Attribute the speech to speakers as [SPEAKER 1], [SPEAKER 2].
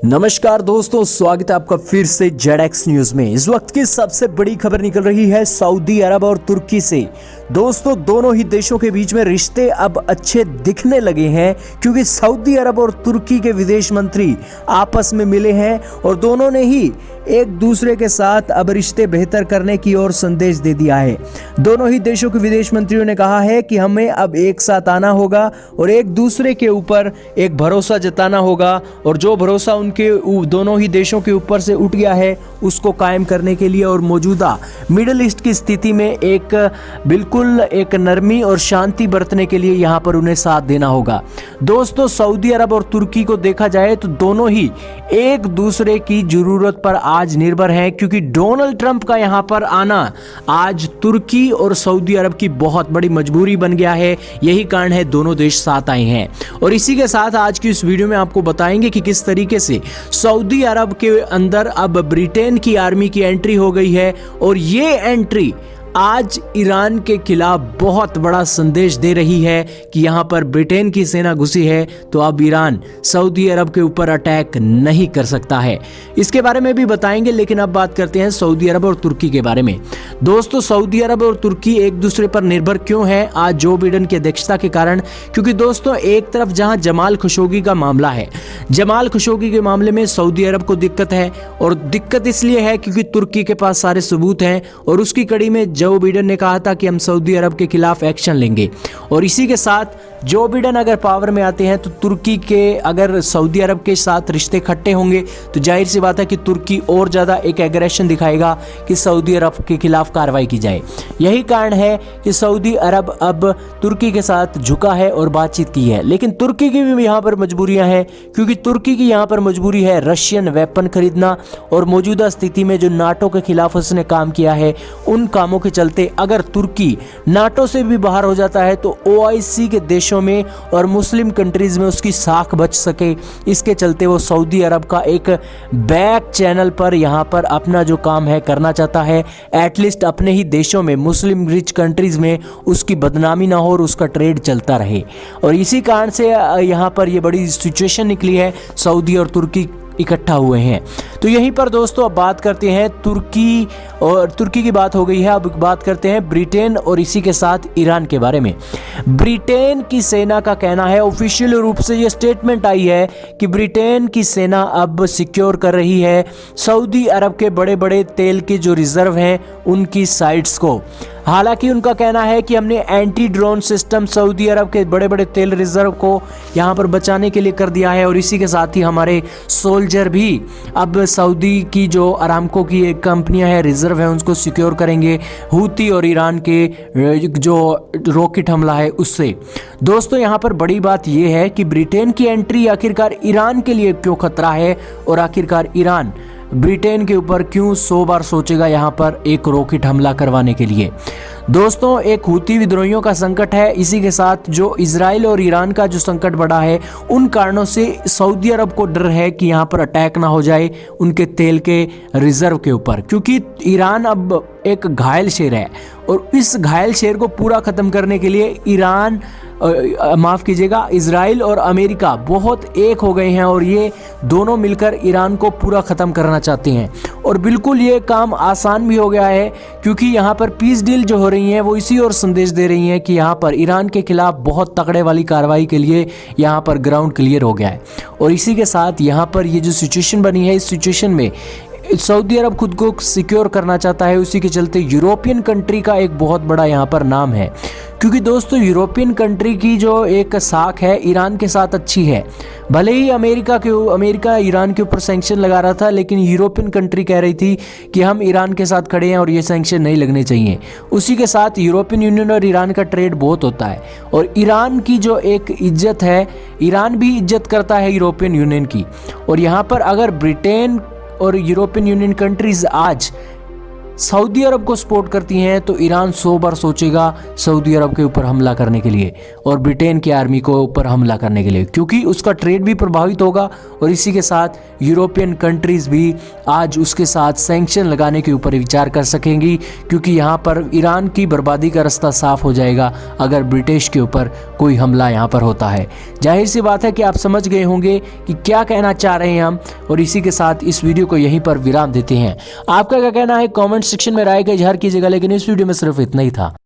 [SPEAKER 1] नमस्कार दोस्तों, स्वागत है आपका फिर से जेडएक्स न्यूज में। इस वक्त की सबसे बड़ी खबर निकल रही है सऊदी अरब और तुर्की से। दोस्तों, दोनों ही देशों के बीच में रिश्ते अब अच्छे दिखने लगे हैं, क्योंकि सऊदी अरब और तुर्की के विदेश मंत्री आपस में मिले हैं और दोनों ने ही एक दूसरे के साथ अब रिश्ते बेहतर करने की ओर संदेश दे दिया है। दोनों ही देशों के विदेश मंत्रियों ने कहा है कि हमें अब एक साथ आना होगा और एक दूसरे के ऊपर एक भरोसा जताना होगा, और जो भरोसा उनके दोनों ही देशों के ऊपर से उठ गया है उसको कायम करने के लिए और मौजूदा मिडिल ईस्ट की स्थिति में एक बिल्कुल एक नरमी और शांति बरतने के लिए यहाँ पर उन्हें साथ देना होगा। दोस्तों, सऊदी अरब और तुर्की को देखा जाए तो दोनों ही एक दूसरे की जरूरत पर आज निर्भर हैं, क्योंकि डोनाल्ड ट्रंप का यहाँ पर आना आज तुर्की और सऊदी अरब की बहुत बड़ी मजबूरी बन गया है। यही कारण है दोनों देश साथ आए हैं। और इसी के साथ आज की इस वीडियो में आपको बताएंगे कि किस तरीके से सऊदी अरब के अंदर अब ब्रिटेन की आर्मी की एंट्री हो गई है, और ये एंट्री आज ईरान के खिलाफ बहुत बड़ा संदेश दे रही है कि यहां पर ब्रिटेन की सेना घुसी है तो अब ईरान सऊदी अरब के ऊपर अटैक नहीं कर सकता है। इसके बारे में भी बताएंगे, लेकिन अब बात करते हैं सऊदी अरब और तुर्की के बारे में। दोस्तों, सऊदी अरब और तुर्की एक दूसरे पर निर्भर क्यों है आज जो बिडेन की अध्यक्षता के कारण? क्योंकि दोस्तों, एक तरफ जहां जमाल खशोगी का मामला है, जमाल खशोगी के मामले में सऊदी अरब को दिक्कत है, और दिक्कत इसलिए है क्योंकि तुर्की के पास सारे सबूत हैं, और उसकी कड़ी में जो बिडेन ने कहा था कि हम सऊदी अरब के खिलाफ एक्शन लेंगे। और इसी के साथ जो बिडेन अगर पावर में आते हैं तो तुर्की के अगर सऊदी अरब के साथ रिश्ते खट्टे होंगे तो जाहिर सी बात है कि तुर्की और ज़्यादा एक एग्रेशन दिखाएगा कि सऊदी अरब के खिलाफ कार्रवाई की जाए। यही कारण है कि सऊदी अरब अब तुर्की के साथ झुका है और बातचीत की है। लेकिन तुर्की की भी यहाँ पर मजबूरियाँ हैं, क्योंकि तुर्की की यहाँ पर मजबूरी है रशियन वेपन खरीदना, और मौजूदा स्थिति में जो नाटो के खिलाफ उसने काम किया है उन कामों के चलते अगर तुर्की नाटो से भी बाहर हो जाता है तो OIC के देशों में और मुस्लिम कंट्रीज में उसकी साख बच सके। इसके चलते वो सऊदी अरब का एक बैक चैनल पर यहाँ पर अपना जो काम है करना चाहता है, एटलीस्ट अपने ही देशों में मुस्लिम रिच कंट्रीज में उसकी बदनामी ना हो और उसका ट्रेड चलता रहे। और इसी कारण से यहाँ पर ये बड़ी सिचुएशन निकली है, सऊदी और तुर्की इकट्ठा हुए हैं। तो यहीं पर दोस्तों अब बात करते हैं तुर्की की बात हो गई है, अब बात करते हैं ब्रिटेन और इसी के साथ ईरान के बारे में। ब्रिटेन की सेना का कहना है, ऑफिशियल रूप से ये स्टेटमेंट आई है कि ब्रिटेन की सेना अब सिक्योर कर रही है सऊदी अरब के बड़े बड़े तेल के जो रिजर्व हैं उनकी साइट्स को। हालांकि उनका कहना है कि हमने एंटी ड्रोन सिस्टम सऊदी अरब के बड़े बड़े तेल रिजर्व को यहाँ पर बचाने के लिए कर दिया है, और इसी के साथ ही हमारे सोल्जर भी अब सऊदी की जो अरामको की एक कंपनियां हैं रिजर्व है उनको सिक्योर करेंगे हूती और ईरान के जो रॉकेट हमला है उससे। दोस्तों, यहाँ पर बड़ी बात यह है कि ब्रिटेन की एंट्री आखिरकार ईरान के लिए क्यों खतरा है, और आखिरकार ईरान ब्रिटेन के ऊपर क्यों 100 बार सोचेगा यहाँ पर एक रॉकेट हमला करवाने के लिए। दोस्तों, एक हूती विद्रोहियों का संकट है, इसी के साथ जो इजराइल और ईरान का जो संकट बढ़ा है उन कारणों से सऊदी अरब को डर है कि यहाँ पर अटैक ना हो जाए उनके तेल के रिजर्व के ऊपर, क्योंकि ईरान अब एक घायल शेर है, और इस घायल शेर को पूरा खत्म करने के लिए इजराइल और अमेरिका बहुत एक हो गए हैं, और ये दोनों मिलकर ईरान को पूरा खत्म करना चाहते हैं। और बिल्कुल ये काम आसान भी हो गया है, क्योंकि यहाँ पर पीस डील जो हो रही हैं वो इसी और संदेश दे रही हैं कि यहाँ पर ईरान के खिलाफ बहुत तगड़े वाली कार्रवाई के लिए यहाँ पर ग्राउंड क्लियर हो गया है। और इसी के साथ यहाँ पर ये जो सिचुएशन बनी है, इस सिचुएशन में सऊदी अरब खुद को सिक्योर करना चाहता है। उसी के चलते यूरोपियन कंट्री का एक बहुत बड़ा यहाँ पर नाम है, क्योंकि दोस्तों यूरोपियन कंट्री की जो एक साख है ईरान के साथ अच्छी है। भले ही अमेरिका ईरान के ऊपर सैंक्शन लगा रहा था, लेकिन यूरोपियन कंट्री कह रही थी कि हम ईरान के साथ खड़े हैं और ये सैंक्शन नहीं लगने चाहिए। उसी के साथ यूरोपियन यूनियन और ईरान का ट्रेड बहुत होता है, और ईरान की जो एक इज्जत है, ईरान भी इज्जत करता है यूरोपियन यूनियन की। और यहाँ पर अगर ब्रिटेन और यूरोपियन यूनियन कंट्रीज आज सऊदी अरब को सपोर्ट करती हैं तो ईरान 100 बार सोचेगा सऊदी अरब के ऊपर हमला करने के लिए। और ब्रिटेन की आर्मी को ऊपर हमला करने के लिए, क्योंकि उसका ट्रेड भी प्रभावित होगा और इसी के साथ यूरोपियन कंट्रीज़ भी आज उसके साथ सैंक्शन लगाने के ऊपर विचार कर सकेंगी, क्योंकि यहाँ पर ईरान की बर्बादी का रास्ता साफ हो जाएगा अगर ब्रिटिश के ऊपर कोई हमला यहाँ पर होता है। जाहिर सी बात है कि आप समझ गए होंगे कि क्या कहना चाह रहे हैं हम, और इसी के साथ इस वीडियो को यहीं पर विराम देते हैं। आपका क्या कहना है कमेंट सेक्शन में राय का इजहार कीजिएगा, लेकिन इस वीडियो में सिर्फ इतना ही था।